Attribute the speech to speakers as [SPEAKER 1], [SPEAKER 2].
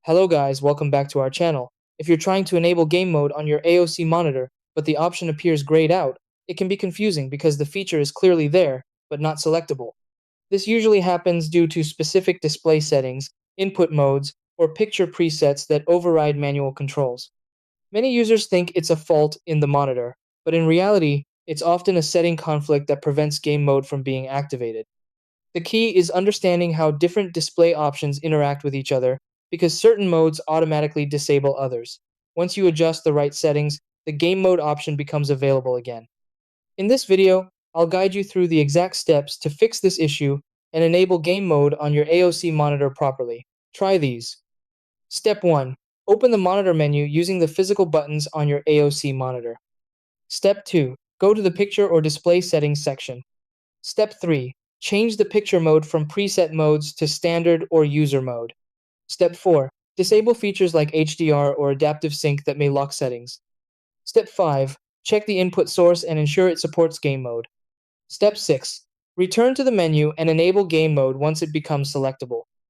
[SPEAKER 1] Hello guys, welcome back to our channel. If you're trying to enable game mode on your AOC monitor, but the option appears grayed out, it can be confusing because the feature is clearly there, but not selectable. This usually happens due to specific display settings, input modes, or picture presets that override manual controls. Many users think it's a fault in the monitor, but in reality, it's often a setting conflict that prevents game mode from being activated. The key is understanding how different display options interact with each other, because certain modes automatically disable others. Once you adjust the right settings, the game mode option becomes available again. In this video, I'll guide you through the exact steps to fix this issue and enable game mode on your AOC monitor properly. Try these. Step 1. Open the monitor menu using the physical buttons on your AOC monitor. Step 2. Go to the picture or display settings section. Step 3. Change the picture mode from preset modes to standard or user mode. Step 4. Disable features like HDR or adaptive sync that may lock settings. Step 5. Check the input source and ensure it supports game mode. Step 6. Return to the menu and enable game mode once it becomes selectable.